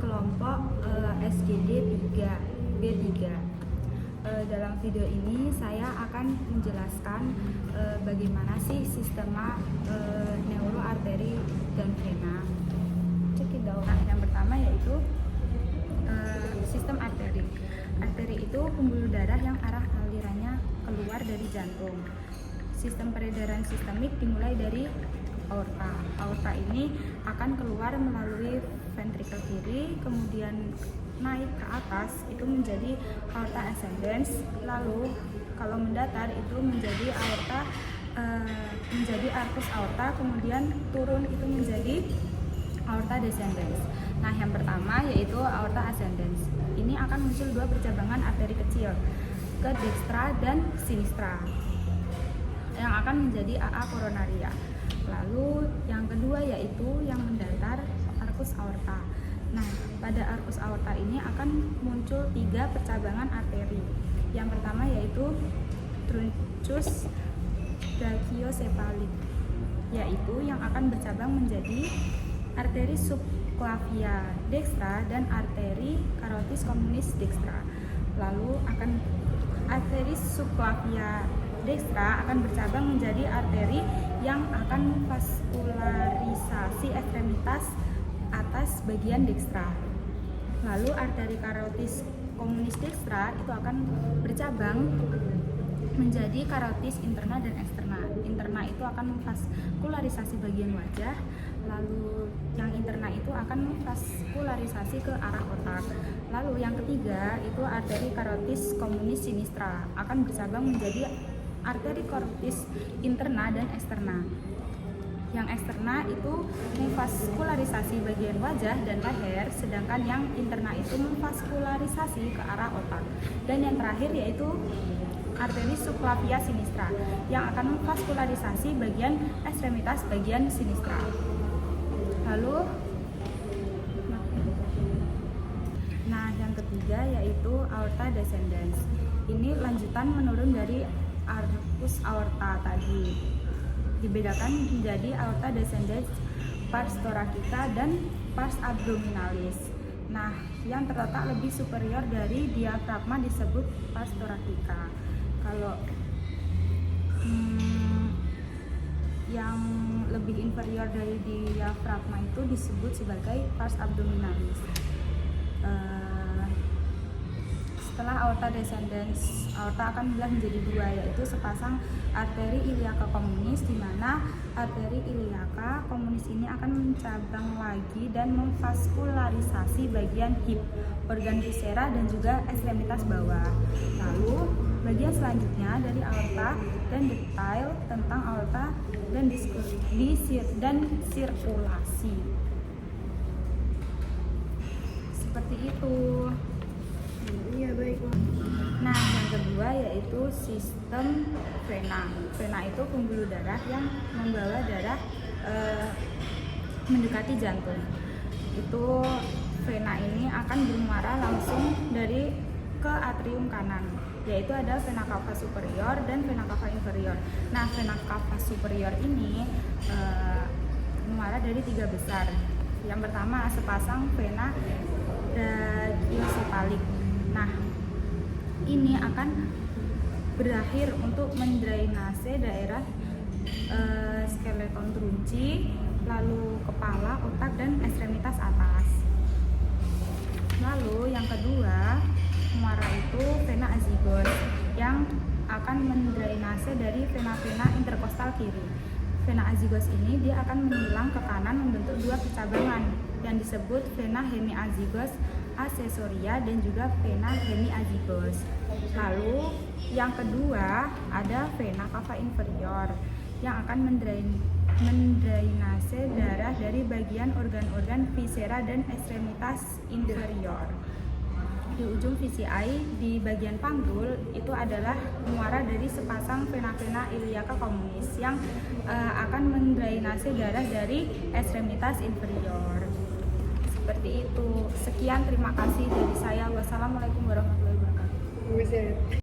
kelompok SGD 3 B3. Dalam video ini saya akan menjelaskan bagaimana sih sistema neuroarteri dan vena. Nah, yang pertama yaitu sistem arteri. Arteri itu pembuluh darah yang arah alirannya keluar dari jantung. Sistem peredaran sistemik dimulai dari aorta. Aorta ini akan keluar melalui ventrikel kiri, kemudian naik ke atas itu menjadi aorta ascendens, lalu kalau mendatar itu menjadi aorta menjadi arcus aorta, kemudian turun itu menjadi aorta descendens. Nah, yang pertama yaitu aorta ascendens. Ini akan muncul dua percabangan arteri kecil ke dextra dan sinistra yang akan menjadi AA koronaria. Lalu yang kedua yaitu yang mendatar arcus aorta. Nah, pada arcus aorta ini akan muncul tiga percabangan arteri. Yang pertama yaitu truncus brachiocephalic, yaitu yang akan bercabang menjadi arteri subclavia dextra dan arteri carotis communis dextra. Lalu arteri subclavia dextra akan bercabang menjadi arteri yang akan memvaskularisasi ekstremitas atas bagian dextra. Lalu arteri carotis communis dextra itu akan bercabang menjadi carotis interna dan eksterna. Interna itu akan memvaskularisasi bagian wajah, lalu yang interna itu akan memvaskularisasi ke arah otak. Lalu yang ketiga itu arteri carotis communis sinistra akan bercabang menjadi arteri carotis interna dan eksterna. Yang eksterna itu memvaskularisasi bagian wajah dan leher, sedangkan yang interna itu memvaskularisasi ke arah otak. Dan yang terakhir yaitu arteri subclavia sinistra yang akan memvaskularisasi bagian ekstremitas bagian sinistra. Lalu yang ketiga yaitu aorta descendens. Ini lanjutan menurun dari arcus aorta tadi. Dibedakan menjadi aorta descendens pars thoracica dan pars abdominalis. Nah, yang terletak lebih superior dari diafragma disebut pars thoracica. Kalau yang lebih inferior dari diafragma itu disebut sebagai pars abdominalis. Setelah aorta descendens, aorta akan belah menjadi dua, yaitu sepasang arteri iliaca communis, di mana arteri iliaca communis ini akan mencabang lagi dan memvaskularisasi bagian hip, organ viscera dan juga ekstremitas bawah. Lalu bagian selanjutnya dari aorta dan detail tentang aorta dan sirkulasi. Seperti itu. Iya, baik. Nah, yang kedua yaitu sistem vena. Vena itu pembuluh darah yang membawa darah mendekati jantung. Itu vena ini akan bermuara langsung dari ke atrium kanan, yaitu ada vena cava superior dan vena cava inferior. Nah, vena cava superior ini muara dari tiga besar. Yang pertama sepasang vena brachiocephalic. Nah, ini akan berakhir untuk mendrainase daerah skeleton trunci, lalu kepala, otak, dan ekstremitas atas. Lalu yang kedua, muara itu vena azygos yang akan mendrainase dari vena-vena interkostal kiri. Vena azygos ini dia akan menyilang ke kanan membentuk dua percabangan yang disebut vena hemiazygos aksesoria dan juga vena hemiazygos. Lalu yang kedua ada vena cava inferior yang akan mendrainase darah dari bagian organ-organ viscera dan ekstremitas inferior. Di ujung VCI di bagian panggul itu adalah muara dari sepasang vena-vena iliaca communis yang akan mendrainase darah dari ekstremitas inferior. Seperti itu. Sekian, terima kasih dari saya. Wassalamualaikum warahmatullahi wabarakatuh.